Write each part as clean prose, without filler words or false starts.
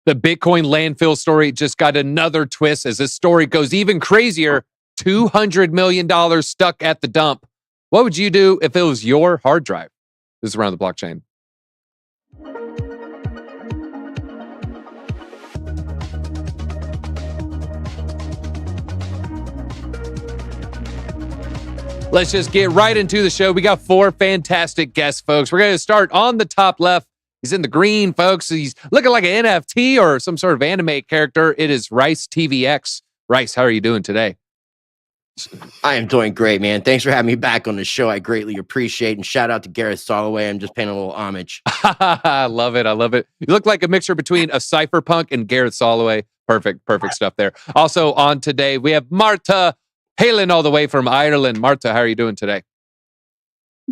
The Bitcoin landfill story just got another twist as this story goes even crazier. $200 million stuck at the dump. What would you do if it was your hard drive? This is Around the Blockchain. Let's just get right into the show. We got 4 fantastic guests, folks. We're going to start on the top left. He's in the green, folks. He's looking like an NFT or some sort of anime character. It is Rice TVX. Rice, how are you doing today? I am doing great, man. Thanks for having me back on the show. I greatly appreciate, and shout out to Gareth Soloway. I'm just paying a little homage. I love it. I love it. You look like a mixture between a cypherpunk and Gareth Soloway. Perfect stuff there. Also on today, we have Marta hailing all the way from Ireland. Marta, how are you doing today?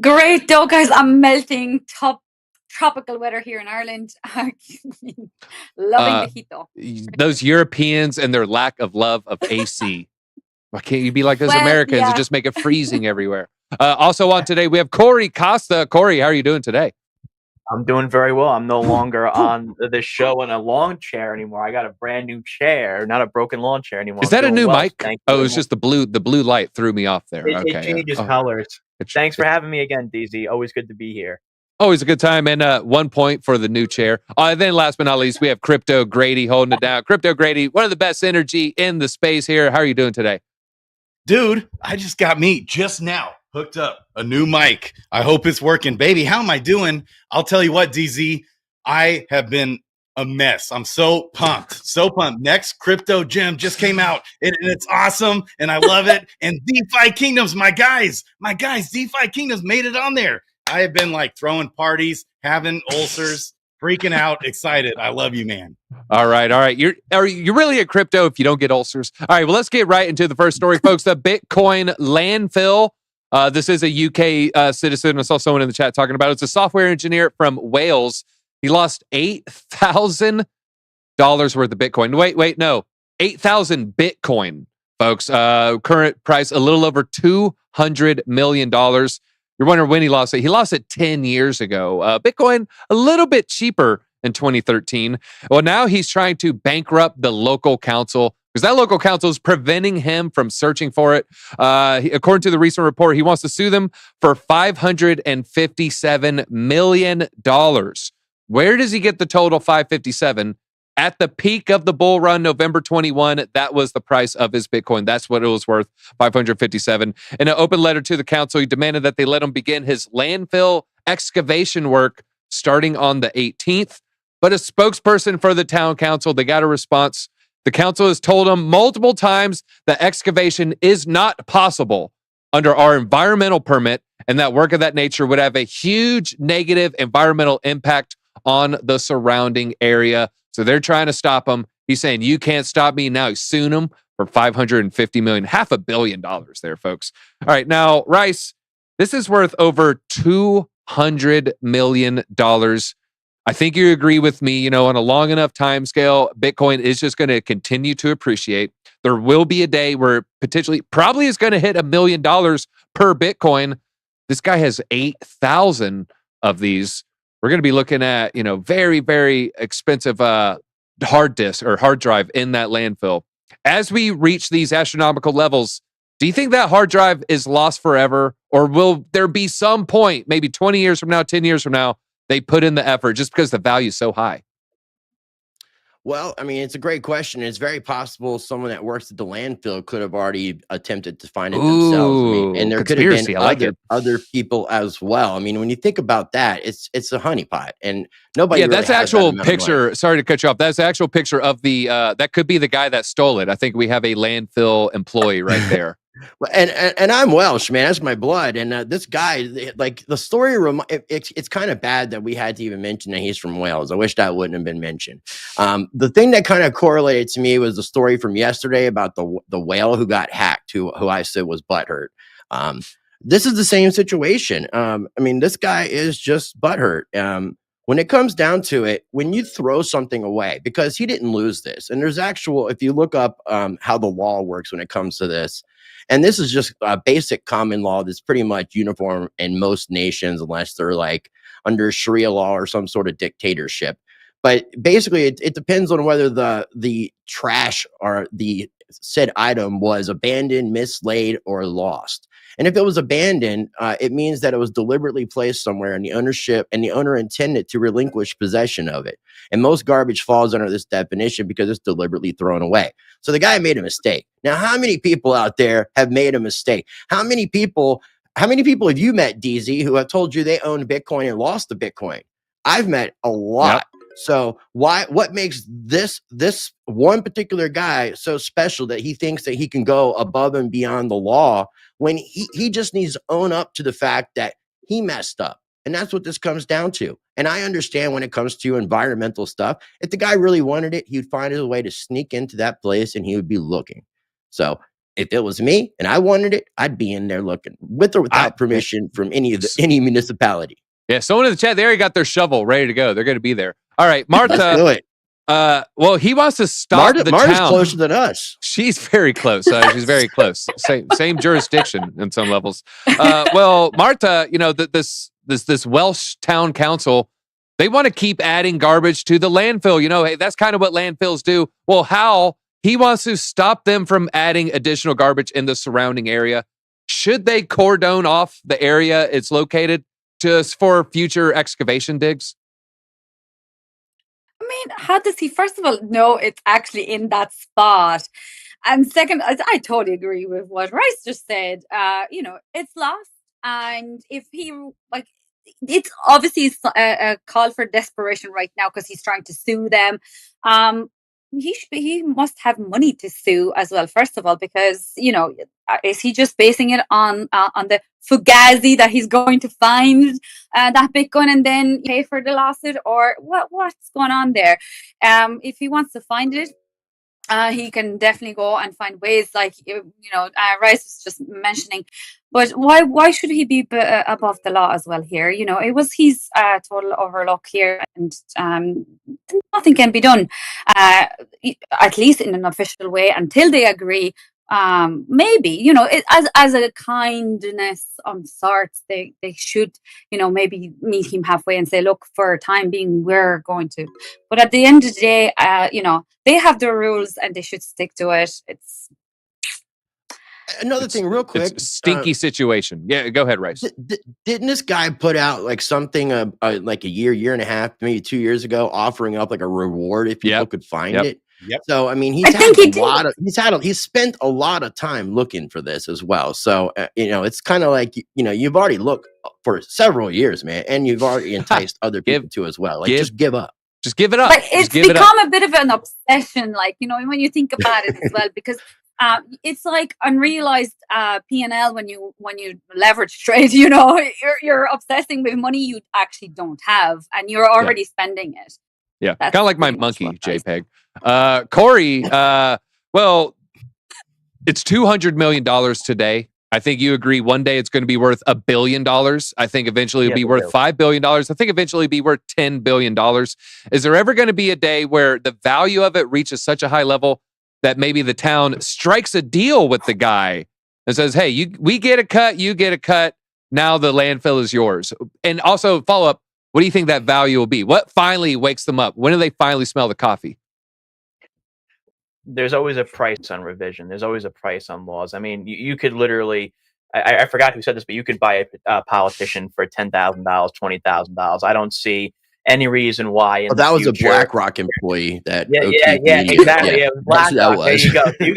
Great, though, guys. I'm melting. Top tropical weather here in Ireland. Loving the heat, though. Those Europeans and their lack of love of AC. Why can't you be like those Americans and just make it freezing everywhere? Also on today, we have Corey Costa. Corey, how are you doing today? I'm doing very well. I'm no longer on the show in a lawn chair anymore. I got a brand new chair, not a broken lawn chair anymore. Is that a new mic? Oh, it was just the blue light threw me off there. It changes colors. Thanks for having me again, DZ. Always good to be here. Always a good time. And 1 point for the new chair. And then last but not least, we have Cryptogrady holding it down. Cryptogrady, one of the best energy in the space here. How are you doing today? Dude, I just got me just now hooked up a new mic. I hope it's working. Baby, how am I doing? I'll tell you what, DZ, I have been a mess. I'm so pumped. So pumped. Next crypto gem just came out and it's awesome and I love it. And DeFi Kingdoms, my guys, DeFi Kingdoms made it on there. I have been like throwing parties, having ulcers, freaking out, excited. I love you, man. All right. You're really a crypto if you don't get ulcers. All right, well, let's get right into the first story, folks. The Bitcoin landfill. This is a UK citizen. I saw someone in the chat talking about it. It's a software engineer from Wales. He lost $8,000 worth of Bitcoin. Wait, no. 8,000 Bitcoin, folks. Current price, a little over $200 million. You're wondering when he lost it. He lost it 10 years ago. Bitcoin, a little bit cheaper in 2013. Well, now he's trying to bankrupt the local council because that local council is preventing him from searching for it. According to the recent report, he wants to sue them for $557 million. Where does he get the total 557? At the peak of the bull run, November 21, that was the price of his Bitcoin. That's what it was worth, 557. In an open letter to the council, he demanded that they let him begin his landfill excavation work starting on the 18th. But a spokesperson for the town council, they got a response. The council has told him multiple times that excavation is not possible under our environmental permit, and that work of that nature would have a huge negative environmental impact on the surrounding area. So they're trying to stop him. He's saying, you can't stop me. Now he's suing him for $550 million, $500 million there, folks. All right, now, Rice, this is worth over $200 million. I think you agree with me, on a long enough time scale, Bitcoin is just going to continue to appreciate. There will be a day where probably is going to hit $1 million per Bitcoin. This guy has 8,000 of these. We're going to be looking at, very, very expensive hard disk or hard drive in that landfill. As we reach these astronomical levels, do you think that hard drive is lost forever? Or will there be some point, maybe 20 years from now, 10 years from now, they put in the effort just because the value is so high? Well, I mean, it's a great question. It's very possible someone that works at the landfill could have already attempted to find it themselves. And there could have been other people as well. I mean, when you think about that, it's a honeypot, and nobody. Yeah, really that's actual picture. Sorry to cut you off. That's the actual picture of the. That could be the guy that stole it. I think we have a landfill employee right there. And I'm Welsh, man. That's my blood. And this guy, like the story, it's kind of bad that we had to even mention that he's from Wales. I wish that wouldn't have been mentioned. The thing that kind of correlated to me was the story from yesterday about the whale who got hacked, who I said was butthurt. This is the same situation. I mean, this guy is just butthurt. When it comes down to it, when you throw something away, because he didn't lose this, and there's if you look up how the law works when it comes to this, and this is just a basic common law that's pretty much uniform in most nations, unless they're like under Sharia law or some sort of dictatorship. But basically, it depends on whether the trash or the said item was abandoned, mislaid, or lost. And if it was abandoned, it means that it was deliberately placed somewhere, and the owner intended to relinquish possession of it. And most garbage falls under this definition because it's deliberately thrown away. So the guy made a mistake. Now, how many people out there have made a mistake? How many people have you met, DZ, who have told you they owned Bitcoin and lost the Bitcoin? I've met a lot. Yep. So what makes this one particular guy so special that he thinks that he can go above and beyond the law when he just needs to own up to the fact that he messed up? And that's what this comes down to. And I understand when it comes to environmental stuff, if the guy really wanted it, he'd find a way to sneak into that place and he would be looking. So if it was me and I wanted it, I'd be in there looking with or without permission from any municipality. Yeah, someone in the chat, they already got their shovel ready to go. They're going to be there. All right, Marta. Let's do it. Well, he wants to stop the Marta's town. Closer than us. She's very close. She's very close. Same jurisdiction in some levels. Well, Marta, this Welsh town council, they want to keep adding garbage to the landfill. Hey, that's kind of what landfills do. Well, Hal, he wants to stop them from adding additional garbage in the surrounding area. Should they cordon off the area it's located just for future excavation digs? I mean, how does he, first of all, know it's actually in that spot? And second, I totally agree with what Rice just said. It's lost. And if he, it's obviously a call for desperation right now because he's trying to sue them. He must have money to sue as well, first of all, because, is he just basing it on the fugazi that he's going to find that Bitcoin and then pay for the lawsuit, or what's going on there? If he wants to find it, he can definitely go and find ways, like Rice was just mentioning. But why should he be above the law as well here? It was his total overlook here, and nothing can be done, at least in an official way, until they agree. Maybe as a kindness of sorts, they should maybe meet him halfway and say, look, for time being, we're going to. But at the end of the day, they have their rules and they should stick to it. It's another thing, real quick. It's a stinky situation. Yeah, go ahead, Rice. Didn't this guy put out something like a year and a half, maybe 2 years ago, offering up a reward if people could find it? Yep. So I mean, he's spent a lot of time looking for this as well. So it's kind of like you've already looked for several years, man, and you've already enticed other people to as well. Just give up. Just give it up. But it's become a bit of an obsession, when you think about it as well, because it's like unrealized P&L when you leverage trade. You're obsessing with money you actually don't have, and you're already spending it. Yeah, kind of like my monkey JPEG. Corey, well, it's $200 million today. I think you agree one day it's going to be worth $1 billion. I think eventually it'll be worth $5 billion. I think eventually it'll be worth $10 billion. Is there ever going to be a day where the value of it reaches such a high level that maybe the town strikes a deal with the guy and says, hey, we get a cut, you get a cut, now the landfill is yours? And also, follow up, what do you think that value will be? What finally wakes them up? When do they finally smell the coffee? There's always a price on revision. There's always a price on laws. I mean, you could literally, I forgot who said this, but you could buy a politician for $10,000, $20,000. I don't see any reason why. That was a BlackRock employee. Exactly. Yeah, BlackRock. There you go. You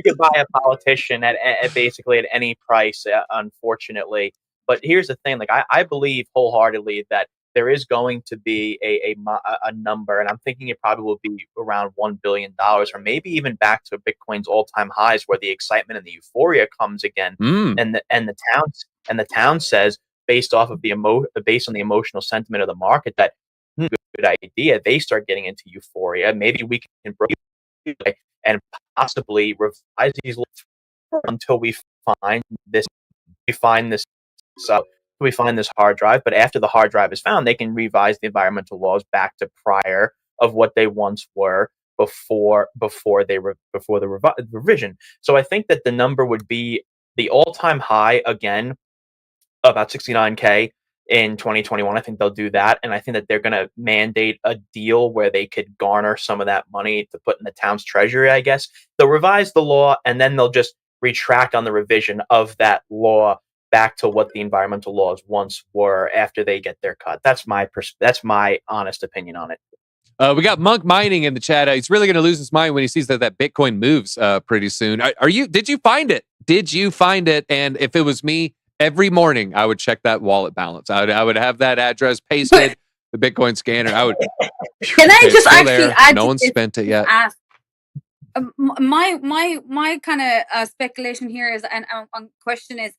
can buy a politician at basically at any price, unfortunately. But here's the thing: I believe wholeheartedly that there is going to be a number, and I'm thinking it probably will be around $1 billion, or maybe even back to Bitcoin's all-time highs, where the excitement and the euphoria comes again, and the town says, based on the emotional sentiment of the market, that good idea. They start getting into euphoria. Maybe we can break and possibly revise these until we find this. So we find this hard drive, but after the hard drive is found, they can revise the environmental laws back to prior of what they once were before the revision. So I think that the number would be the all-time high again, about 69K. in 2021. I think they'll do that. And I think that they're going to mandate a deal where they could garner some of that money to put in the town's treasury, I guess. They'll revise the law, and then they'll just retract on the revision of that law back to what the environmental laws once were after they get their cut. That's my honest opinion on it. We got Monk Mining in the chat. He's really going to lose his mind when he sees that Bitcoin moves pretty soon. Did you find it? Did you find it? And if it was me, every morning I would check that wallet balance. I would have that address pasted, the Bitcoin scanner. Can I just actually add? No one spent it yet. My kind of speculation here is, and question is,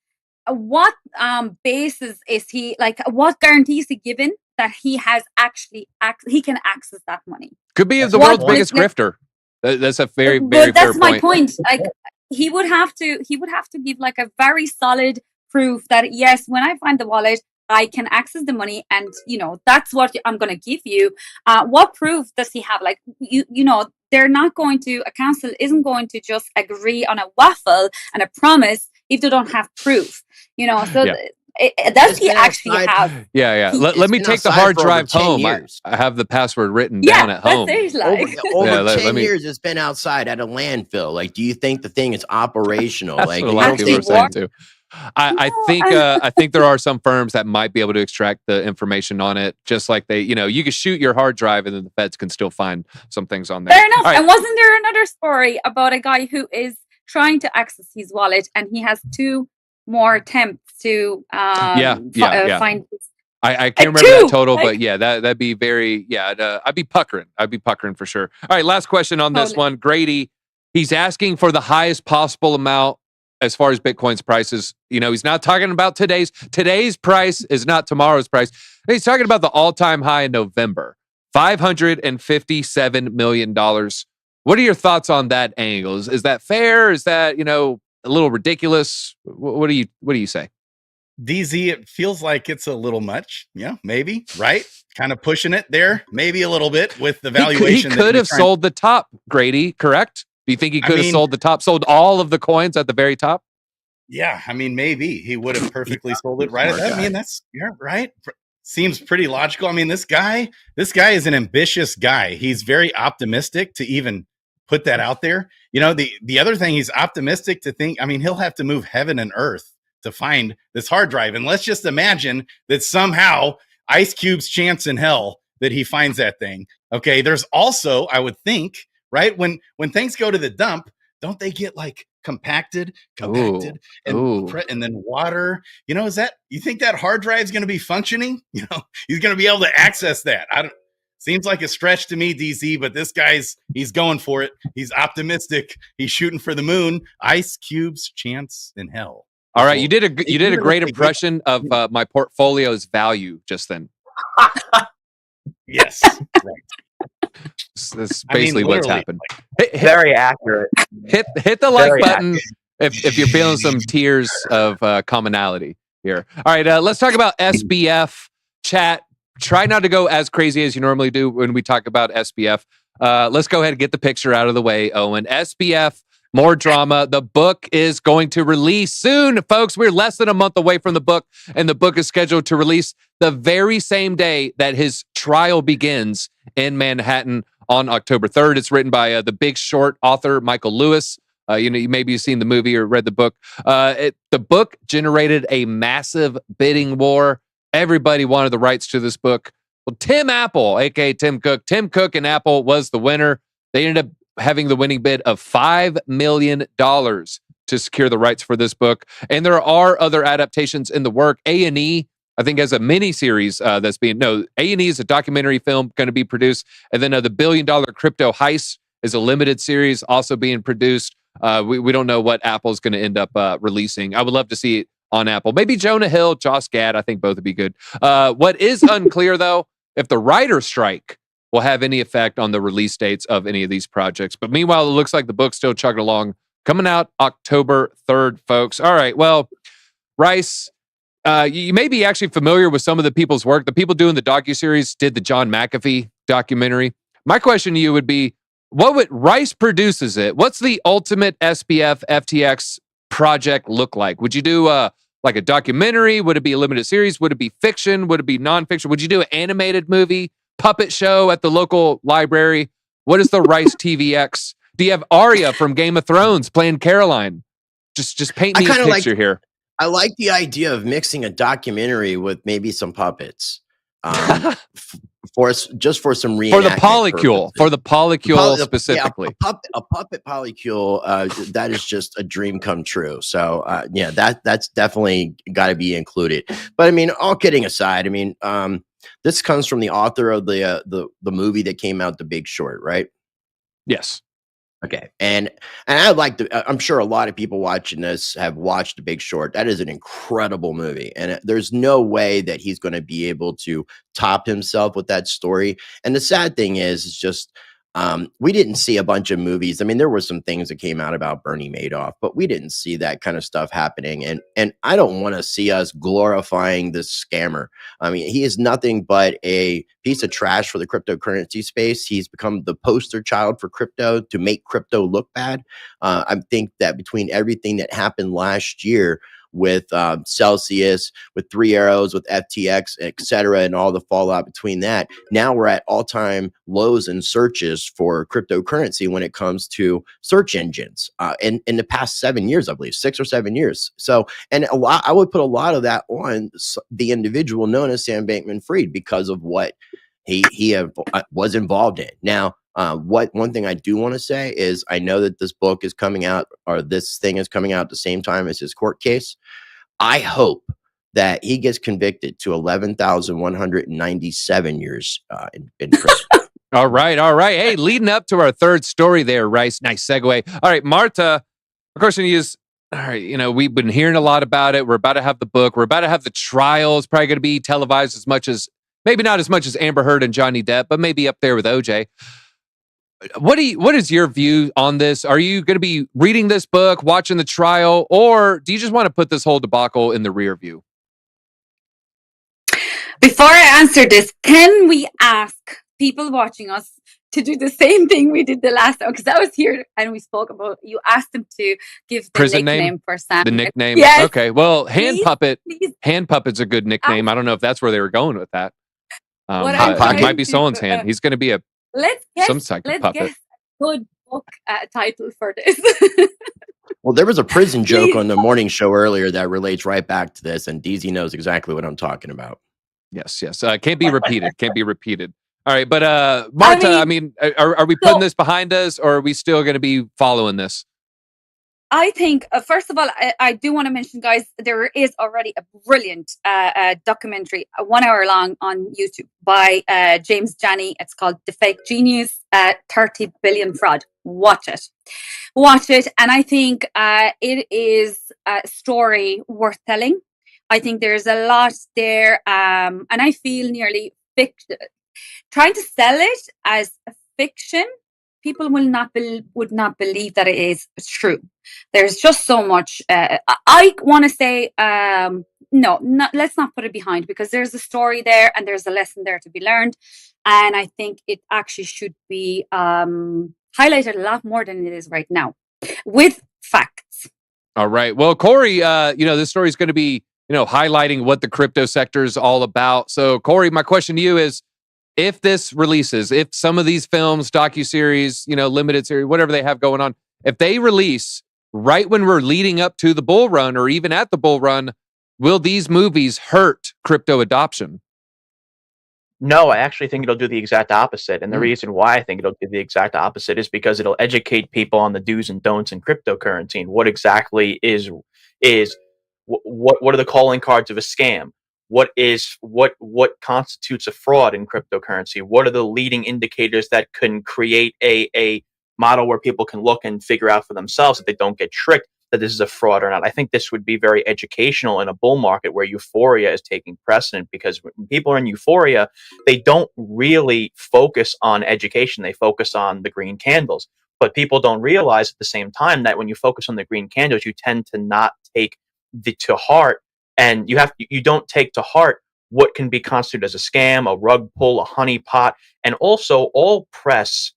what basis is he, like, what guarantee is he given that he has actually he can access that money? Could be the world's biggest grifter. That's a very fair point. That's my point. Like, he would have to give like a very solid proof that, yes, when I find the wallet, I can access the money, and that's what I'm going to give you. What proof does he have? Like, they're not going to, a council isn't going to just agree on a waffle and a promise if they don't have proof. So does he actually have? Yeah. Let me take the hard drive home. I have the password written down at home. Over 10 years, it's been outside at a landfill. Like, do you think the thing is operational? That's like, what a lot of people are saying too. I think there are some firms that might be able to extract the information on it, just like you can shoot your hard drive and then the feds can still find some things on there. Fair enough. Right. And wasn't there another story about a guy who is trying to access his wallet and he has 2 more attempts to find? I can't remember that total, but that'd be very I'd be puckering for sure. All right, last question on this one. Grady, he's asking for the highest possible amount as far as Bitcoin's prices. He's not talking about today's price is not tomorrow's price. He's talking about the all-time high in November, $557 million. What are your thoughts on that angle? Is that fair? Is that, a little ridiculous? What do you say? DZ, it feels like it's a little much. Yeah, maybe, right? Kind of pushing it there, maybe a little bit with the valuation. He could have sold the top, Grady, correct? Do you think he could have sold the top, sold all of the coins at the very top? Yeah, maybe he would have perfectly sold it right at that. That's right. Seems pretty logical. This guy is an ambitious guy. He's very optimistic to even put that out there. The other thing, he's optimistic to think, he'll have to move heaven and earth to find this hard drive. And let's just imagine that somehow Ice Cube's chance in hell that he finds that thing. Okay, there's also, I would think, right, when things go to the dump, don't they get like compacted and then water? You think that hard drive is going to be functioning? He's going to be able to access that. Seems like a stretch to me, DZ, but this he's going for it. He's optimistic. He's shooting for the moon. Ice Cube's chance in hell. All right, you did a great impression of my portfolio's value just then. Yes, right. That's basically what's happened. Very accurate. Hit the like button if you're feeling some tears of commonality here. All right, let's talk about SBF. Chat, try not to go as crazy as you normally do when we talk about SBF. Let's go ahead and get the picture out of the way, Owen. SBF, more drama. The book is going to release soon, folks. We're less than a month away from the book, and the book is scheduled to release the very same day that his trial begins in Manhattan on October 3rd. It's written by the Big Short author, Michael Lewis. Maybe you've seen the movie or read the book. The book generated a massive bidding war. Everybody wanted the rights to this book. Well, Tim Apple, aka Tim Cook and Apple was the winner. They ended up having the winning bid of $5 million to secure the rights for this book. And there are other adaptations in the work. A&E, I think, has a mini-series A&E is a documentary film going to be produced. And then the $1 billion crypto heist is a limited series also being produced. We don't know what Apple's going to end up releasing. I would love to see it on Apple. Maybe Jonah Hill, Josh Gad. I think both would be good. What is unclear, though, if the writer's strike will have any effect on the release dates of any of these projects. But meanwhile, it looks like the book's still chugging along. Coming out October 3rd, folks. All right, well, Rice, you may be actually familiar with some of the people's work. The people doing the docuseries did the John McAfee documentary. My question to you would be, Rice produces it. What's the ultimate SBF FTX project look like? Would you do like a documentary? Would it be a limited series? Would it be fiction? Would it be nonfiction? Would you do an animated movie, puppet show at the local library? What is the Rice TVX? Do you have Arya from Game of Thrones playing Caroline? Just paint me a picture here. I like the idea of mixing a documentary with maybe some puppets. For some reenactment for the polycule specifically. Yeah, a puppet polycule, that is just a dream come true. So yeah, that's definitely got to be included. But I mean, all kidding aside, I mean, this comes from the author of the movie that came out, The Big Short, right? Yes. Okay, and I'd like to. I'm sure a lot of people watching this have watched The Big Short. That is an incredible movie, and there's no way that he's going to be able to top himself with that story. And the sad thing is just we didn't see a bunch of movies. I mean, there were some things that came out about Bernie Madoff, but we didn't see that kind of stuff happening. And I don't want to see us glorifying this scammer. I mean, he is nothing but a piece of trash for the cryptocurrency space. He's become the poster child for crypto to make crypto look bad. I think that between everything that happened last year with Celsius, with Three Arrows, with FTX, et cetera, and all the fallout between that, now we're at all-time lows in searches for cryptocurrency when it comes to search engines in the past 7 years, I believe, 6 or 7 years. So, and I would put a lot of that on the individual known as Sam Bankman-Fried because of what he was involved in. Now, one thing I do want to say is I know that this book is coming out, or this thing is coming out at the same time as his court case. I hope that he gets convicted to 11,197 years in prison. All right. Hey, leading up to our third story there, Rice. Nice segue. All right, Marta, the question is, all right, you know, we've been hearing a lot about it. We're about to have the book. We're about to have the trial. It's probably going to be televised as much as, maybe not as much as Amber Heard and Johnny Depp, but maybe up there with OJ. What is your view on this? Are you going to be reading this book, watching the trial, or do you just want to put this whole debacle in the rear view? Before I answer this, can we ask people watching us to do the same thing we did the last time? Because I was here and we spoke about, you asked them to give the prison nickname name for Sam. The nickname? Yes. Okay, well, Hand Please. Puppet's a good nickname. I don't know if that's where they were going with that. It might be someone's hand. He's going to be a some type of puppet. Guess a good book title for this. Well, there was a prison joke on the morning show earlier that relates right back to this, and DZ knows exactly what I'm talking about. Yes. Can't be repeated. All right, but Marta, I mean, are we putting this behind us, or are we still going to be following this? I think, first of all, I do want to mention, guys, there is already a brilliant documentary, 1 hour long on YouTube by James Janney. It's called The Fake Genius, 30 Billion Fraud. Watch it. And I think it is a story worth telling. I think there's a lot there. And I feel nearly trying to sell it as a fiction, people would not believe that it is true. There's just so much. I want to say, let's not put it behind, because there's a story there and there's a lesson there to be learned. And I think it actually should be highlighted a lot more than it is right now, with facts. All right. Well, Corey, this story is going to be, highlighting what the crypto sector is all about. So, Corey, my question to you is, if this releases, if some of these films, docuseries, limited series, whatever they have going on, if they release right when we're leading up to the bull run or even at the bull run, will these movies hurt crypto adoption? No, I actually think it'll do the exact opposite. And the reason why I think it'll do the exact opposite is because it'll educate people on the do's and don'ts in cryptocurrency and what exactly is what are the calling cards of a scam? What constitutes a fraud in cryptocurrency? What are the leading indicators that can create a model where people can look and figure out for themselves that they don't get tricked, that this is a fraud or not? I think this would be very educational in a bull market where euphoria is taking precedent, because when people are in euphoria, they don't really focus on education. They focus on the green candles. But people don't realize at the same time that when you focus on the green candles, you tend to not take to heart, and you don't take to heart what can be constituted as a scam, a rug pull, a honeypot. And also all press,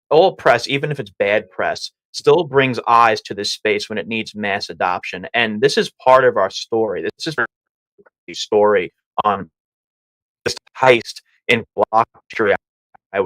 even if it's bad press, still brings eyes to this space when it needs mass adoption. And this is part of our story. This is the story on this heist in block history. I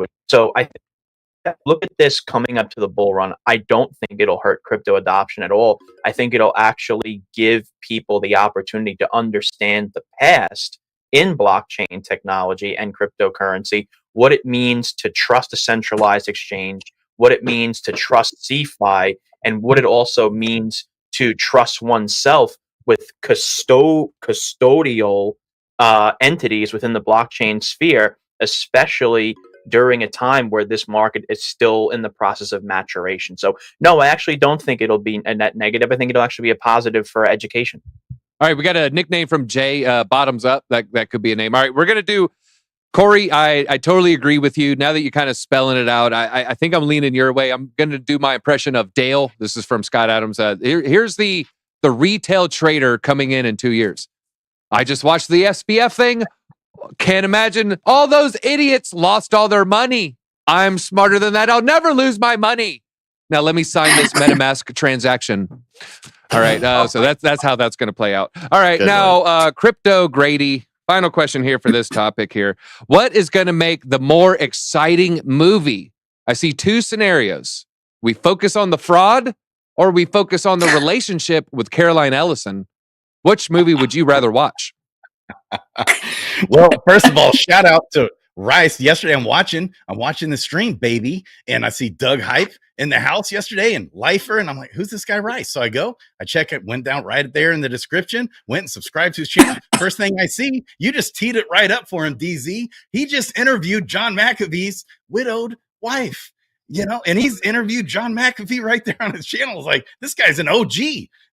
look at this coming up to the bull run. I don't think it'll hurt crypto adoption at all. I think it'll actually give people the opportunity to understand the past in blockchain technology and cryptocurrency, what it means to trust a centralized exchange, what it means to trust CeFi, and what it also means to trust oneself with custodial entities within the blockchain sphere, especially during a time where this market is still in the process of maturation. So no, I actually don't think it'll be a net negative. I think it'll actually be a positive for education. All right, we got a nickname from Jay, Bottoms Up. That could be a name. All right, we're going to do, Corey, I totally agree with you. Now that you're kind of spelling it out, I think I'm leaning your way. I'm going to do my impression of Dale. This is from Scott Adams. Here's the retail trader coming in 2 years. I just watched the SPF thing. Can't imagine all those idiots lost all their money. I'm smarter than that. I'll never lose my money. Now let me sign this MetaMask transaction. All right. So that's how that's going to play out. All right. Good now, Cryptogrady. Final question here for this topic here. What is going to make the more exciting movie? I see two scenarios. We focus on the fraud or we focus on the relationship with Caroline Ellison. Which movie would you rather watch? Well, first of all, shout out to Rice. Yesterday, I'm watching the stream, baby, and I see Doug Hype in the house yesterday and Lifer, and I'm like, who's this guy Rice? So I check it, went down right there in the description, went and subscribed to his channel. First thing I see, you just teed it right up for him, DZ. He just interviewed John McAfee's widowed wife. And he's interviewed John McAfee right there on his channel. It's like, this guy's an OG.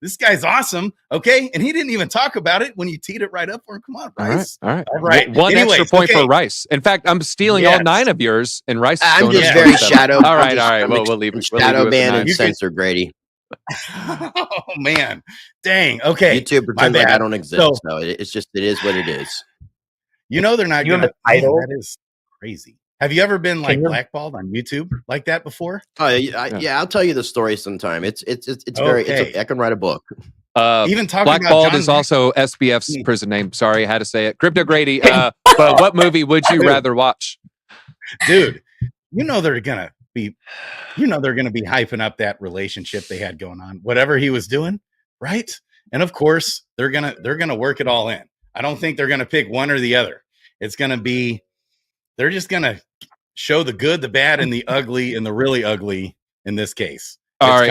This guy's awesome. Okay. And he didn't even talk about it when you teed it right up for him. Come on, Rice. All right. One extra point for Rice. In fact, I'm stealing all 9 of yours, and Rice is I'm going just very shadow. All right. Well, we'll leave it. Shadow ban and censor Grady. Oh, man. Dang. Okay. YouTube pretends like I don't exist. So it is what it is. They're not going to title. That is crazy. Have you ever been blackballed on YouTube like that before? Oh yeah, I'll tell you the story sometime. It's very. I can write a book. Even talking blackballed about is also SBF's prison name. Sorry, I had to say it. Cryptogrady. But what movie would you rather watch, dude? They're gonna be hyping up that relationship they had going on, whatever he was doing, right? And of course, they're gonna work it all in. I don't think they're gonna pick one or the other. It's gonna be. They're just gonna show the good, the bad, and the ugly, and the really ugly in this case. All right.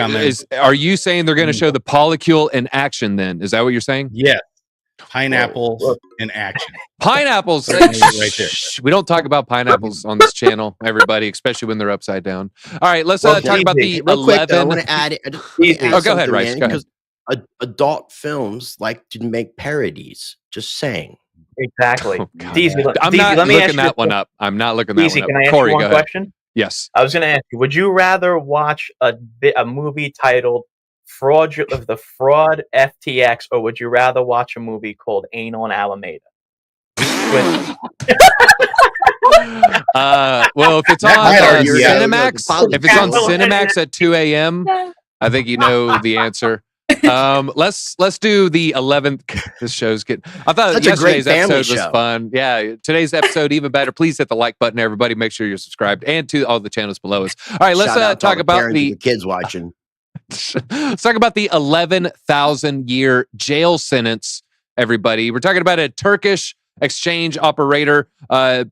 Are you saying they're going to show the polycule in action then? Is that what you're saying? Yes. Pineapples in action. Pineapples. right there. We don't talk about pineapples on this channel, everybody, especially when they're upside down. All right. Let's talk about the 11. I want to add go ahead, Rice. Go ahead. Because adult films like to make parodies. Just saying. Exactly. Oh, I'm not looking that one up. I'm not looking that one up. Can I ask Corey, you one question? Yes. I was going to ask you, would you rather watch a movie titled Fraud FTX, or would you rather watch a movie called Anal on Alameda? Well, if it's on Cinemax, at 2 a.m., I think you know the answer. Let's do the 11th. This show's getting. I thought yesterday's episode was fun. Yeah, today's episode even better. Please hit the like button, everybody. Make sure you're subscribed, and to all the channels below us. All right, let's talk about the kids watching. Let's talk about the 11,000-year jail sentence. Everybody, we're talking about a Turkish exchange operator.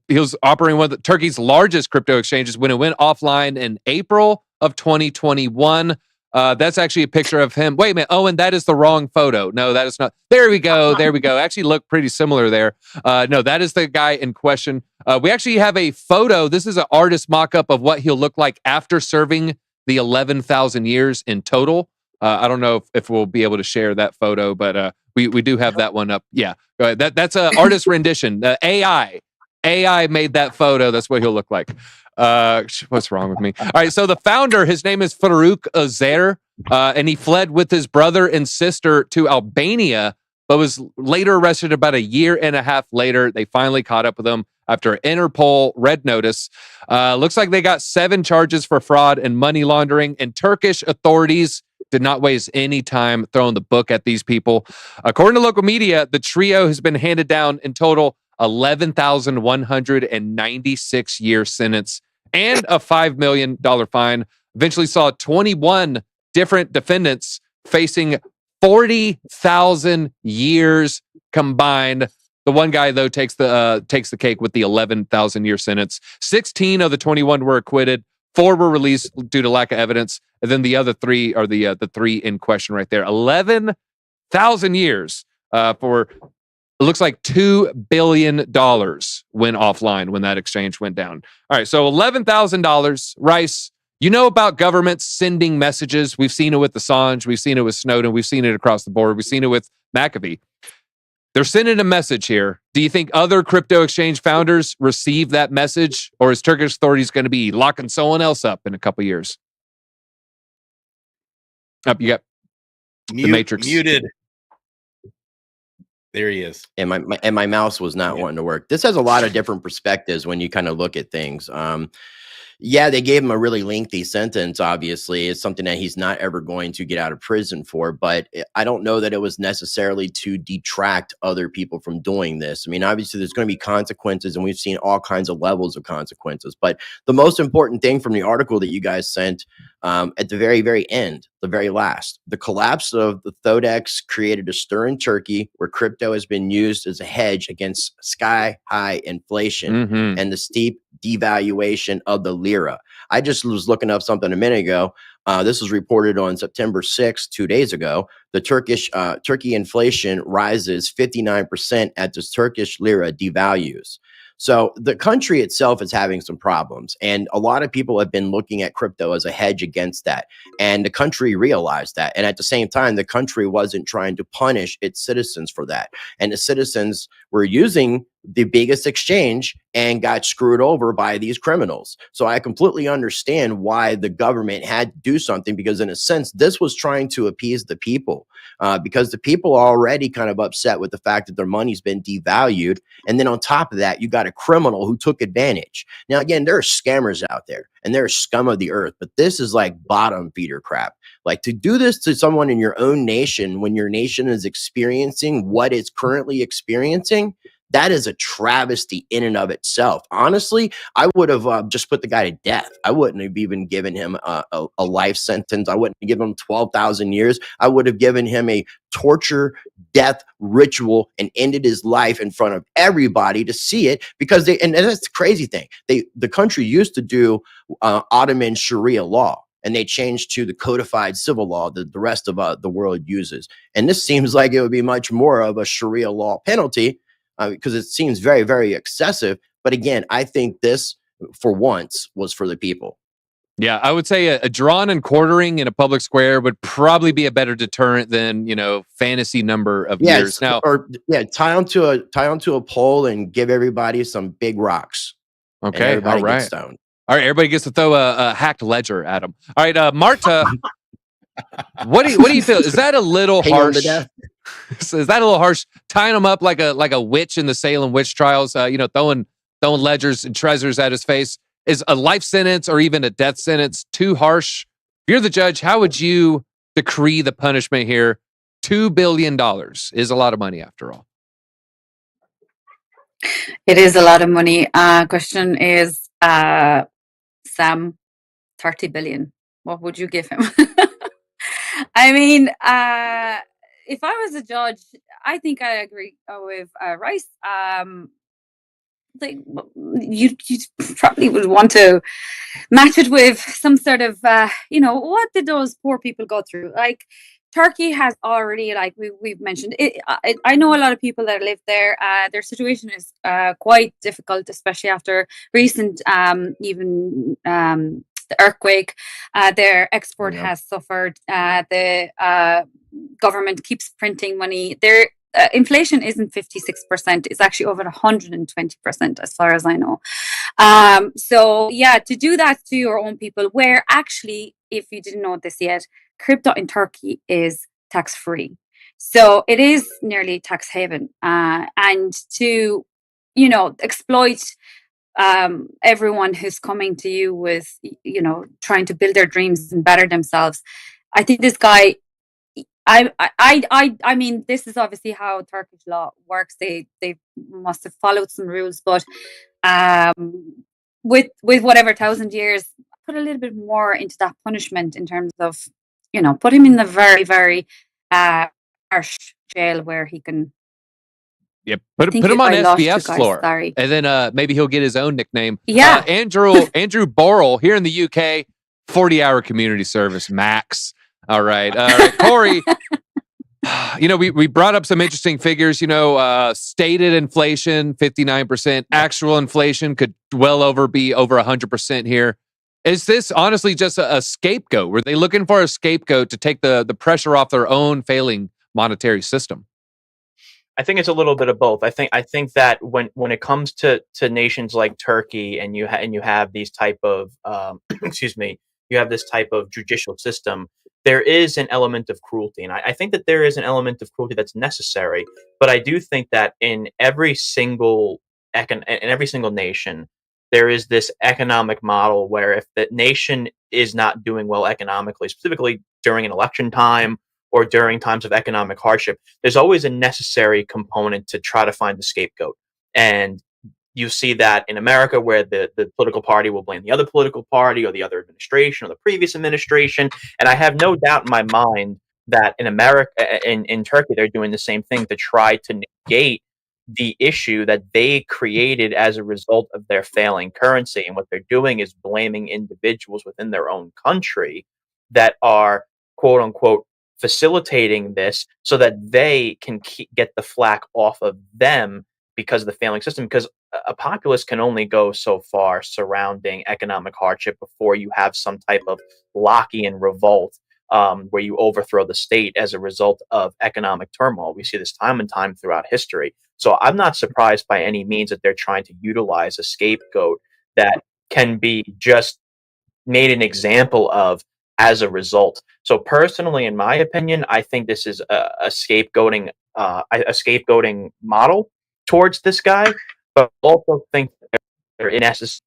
He was operating one of Turkey's largest crypto exchanges when it went offline in April of 2021. That's actually a picture of him. Wait a minute. Owen, that is the wrong photo. No, that is not. There we go. Actually look pretty similar there. No, that is the guy in question. We actually have a photo. This is an artist mock-up of what he'll look like after serving the 11,000 years in total. I don't know if we'll be able to share that photo, but we do have that one up. Yeah, go ahead. That's an artist rendition. AI made that photo. That's what he'll look like. What's wrong with me? All right, so the founder, his name is Faruk Azer, and he fled with his brother and sister to Albania, but was later arrested about a year and a half later. They finally caught up with him. after Interpol red notice. Looks like they got 7 charges for fraud and money laundering, and Turkish authorities did not waste any time throwing the book at these people. According to local media, the trio has been handed down in total 11,196-year sentence and a $5 million fine. Eventually saw 21 different defendants facing 40,000 years combined. The one guy, though, takes the cake with the 11,000-year sentence. 16 of the 21 were acquitted. 4 were released due to lack of evidence. And then the other 3 are the 3 in question right there. 11,000 years for, it looks like $2 billion went offline when that exchange went down. All right, so $11,000. Rice, you know about governments sending messages. We've seen it with Assange. We've seen it with Snowden. We've seen it across the board. We've seen it with McAfee. They're sending a message here. Do you think other crypto exchange founders receive that message, or is Turkish authorities going to be locking someone else up in a couple years? Up, you got the Matrix muted. There he is. And my mouse was not wanting to work. This has a lot of different perspectives when you kind of look at things. Yeah, they gave him a really lengthy sentence. Obviously, it's something that he's not ever going to get out of prison for. But I don't know that it was necessarily to detract other people from doing this. I mean, obviously, there's going to be consequences, and we've seen all kinds of levels of consequences. But the most important thing from the article that you guys sent at the very, very end, the very last, the collapse of the Thodex created a stir in Turkey where crypto has been used as a hedge against sky-high inflation and the steep devaluation of the lira. I just was looking up something a minute ago. This was reported on September 6th, 2 days ago. The Turkey inflation rises 59% as the Turkish lira devalues. So the country itself is having some problems, and a lot of people have been looking at crypto as a hedge against that. And the country realized that. And at the same time, the country wasn't trying to punish its citizens for that. And the citizens were using the biggest exchange and got screwed over by these criminals. So I completely understand why the government had to do something, because in a sense, this was trying to appease the people, because the people are already kind of upset with the fact that their money's been devalued. And then on top of that, you got a criminal who took advantage. Now, again, there are scammers out there and they're scum of the earth, but this is like bottom feeder crap. Like, to do this to someone in your own nation when your nation is experiencing what it's currently experiencing, that is a travesty in and of itself. Honestly, I would have just put the guy to death. I wouldn't have even given him a life sentence. I wouldn't have given him 12,000 years. I would have given him a torture death ritual and ended his life in front of everybody to see it, because and that's the crazy thing. The country used to do Ottoman Sharia law, and they changed to the codified civil law that the rest of the world uses. And this seems like it would be much more of a Sharia law penalty, because it seems very, very excessive. But again, I think this, for once, was for the people. Yeah, I would say a drawn and quartering in a public square would probably be a better deterrent than, fantasy number of years. Now, tie onto a pole and give everybody some big rocks. Okay, everybody all right. gets stoned. All right, everybody gets to throw a hacked ledger at them. All right, Marta, what do you feel? Is that a little harsh? Is that a little harsh? Tying him up like a witch in the Salem witch trials, throwing ledgers and treasures at his face. Is a life sentence or even a death sentence too harsh? If you're the judge, how would you decree the punishment here? $2 billion is a lot of money, after all. It is a lot of money. Question is, Sam, 30 billion. What would you give him? I mean, if I was a judge, I think I agree with Rice. You probably would want to match it with some sort of, what did those poor people go through? Like, Turkey has already, like we've mentioned, I know a lot of people that live there. Their situation is quite difficult, especially after recent, the earthquake. Their export has suffered. The government keeps printing money. Their inflation isn't 56%. It's actually over 120%, as far as I know. So yeah, to do that to your own people, where actually, if you didn't know this yet, crypto in Turkey is tax-free. So it is nearly tax haven. And to, exploit everyone who's coming to you with, trying to build their dreams and better themselves. I think this guy, I mean, this is obviously how Turkish law works. They must have followed some rules, but with whatever 1,000 years, put a little bit more into that punishment in terms of, put him in the very, very harsh jail where he can. Yep, put him on SBS floor, sorry. And then maybe he'll get his own nickname. Yeah, Andrew Borrell here in the UK, 40-hour community service max. All right, Corey. We brought up some interesting figures. Stated inflation 59%, actual inflation could be over 100% here. Is this honestly just a scapegoat? Were they looking for a scapegoat to take the pressure off their own failing monetary system? I think it's a little bit of both. I think that when it comes to nations like Turkey, and you have these type of you have this type of judicial system, there is an element of cruelty, and I think that there is an element of cruelty that's necessary. But I do think that in every single nation, there is this economic model where if the nation is not doing well economically, specifically during an election time or during times of economic hardship, there's always a necessary component to try to find the scapegoat. And you see that in America, where the political party will blame the other political party or the other administration or the previous administration. And I have no doubt in my mind that in America, in Turkey, they're doing the same thing to try to negate the issue that they created as a result of their failing currency. And what they're doing is blaming individuals within their own country that are, quote unquote, facilitating this so that they can get the flack off of them because of the failing system. Because a populace can only go so far surrounding economic hardship before you have some type of Lockean revolt, where you overthrow the state as a result of economic turmoil. We see this time and time throughout history. So I'm not surprised by any means that they're trying to utilize a scapegoat that can be just made an example of as a result. So personally, in my opinion, I think this is a scapegoating model towards this guy, but I also think they're necessary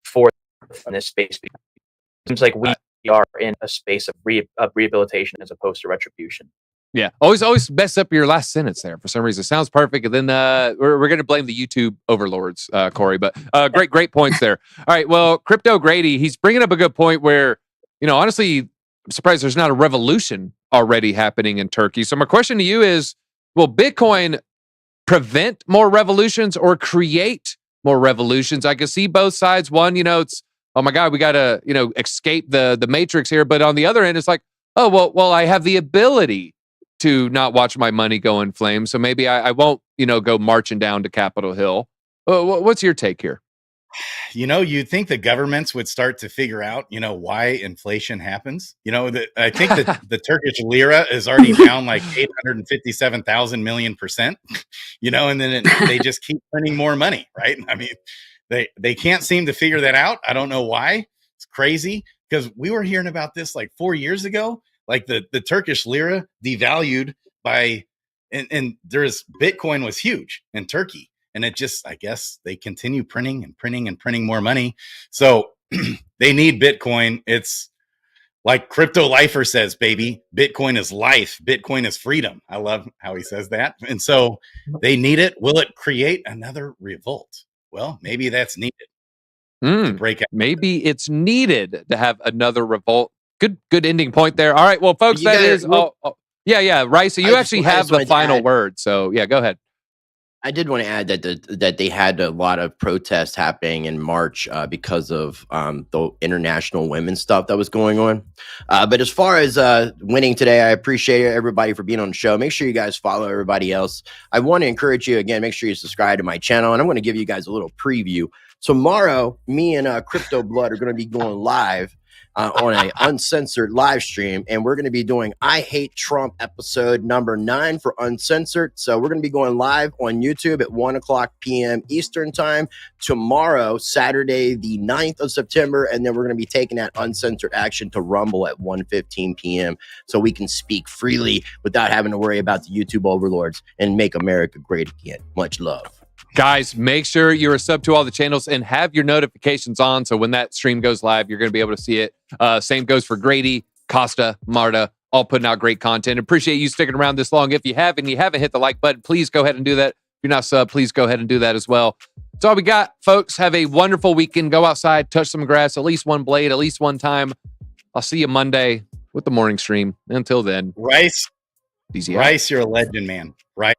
for this space. It seems like we are in a space of rehabilitation as opposed to retribution. Yeah, always mess up your last sentence there for some reason. It sounds perfect, and then we're going to blame the YouTube overlords, Corey. But great points there. All right, well, Cryptogrady, he's bringing up a good point where, honestly, I'm surprised there's not a revolution already happening in Turkey. So my question to you is, will Bitcoin prevent more revolutions or create more revolutions? I can see both sides. One, it's, oh my God, we got to, escape the matrix here. But on the other end, it's like, oh, well, I have the ability to not watch my money go in flames. So maybe I won't, go marching down to Capitol Hill. What's your take here? You'd think the governments would start to figure out, why inflation happens. I think that the Turkish lira is already down like 857,000 million %, and then they just keep printing more money, right? I mean, they can't seem to figure that out. I don't know why. It's crazy, because we were hearing about this like 4 years ago. Like the Turkish lira devalued by, and there's Bitcoin was huge in Turkey. And it just, I guess they continue printing and printing more money. So they need Bitcoin. It's like Crypto Lifer says, baby, Bitcoin is life. Bitcoin is freedom. I love how he says that. And so they need it. Will it create another revolt? Well, maybe that's needed. To break out. Maybe it's needed to have another revolt. Good ending point there. All right, well, folks, yeah, Rice. So you actually have the final word. So yeah, go ahead. I did want to add that they had a lot of protests happening in March because of the international women's stuff that was going on. But as far as winning today, I appreciate everybody for being on the show. Make sure you guys follow everybody else. I want to encourage you again. Make sure you subscribe to my channel, and I'm going to give you guys a little preview. Tomorrow, me and Crypto Blood are going to be going live on a uncensored live stream, and we're going to be doing I Hate Trump episode number 9 for Uncensored. So we're going to be going live on YouTube at 1:00 p.m. Eastern time tomorrow, Saturday the 9th of September, and then we're going to be taking that uncensored action to Rumble at 1:15 p.m. so we can speak freely without having to worry about the YouTube overlords and make America great again. Much love. Guys, make sure you're a sub to all the channels and have your notifications on. So when that stream goes live, you're going to be able to see it. Same goes for Grady, Costa, Marta, all putting out great content. Appreciate you sticking around this long. If you haven't hit the like button, please go ahead and do that. If you're not sub, please go ahead and do that as well. That's all we got, folks. Have a wonderful weekend. Go outside, touch some grass, at least one blade, at least one time. I'll see you Monday with the morning stream. Until then. Rice, easy Rice, you're a legend, man. Right.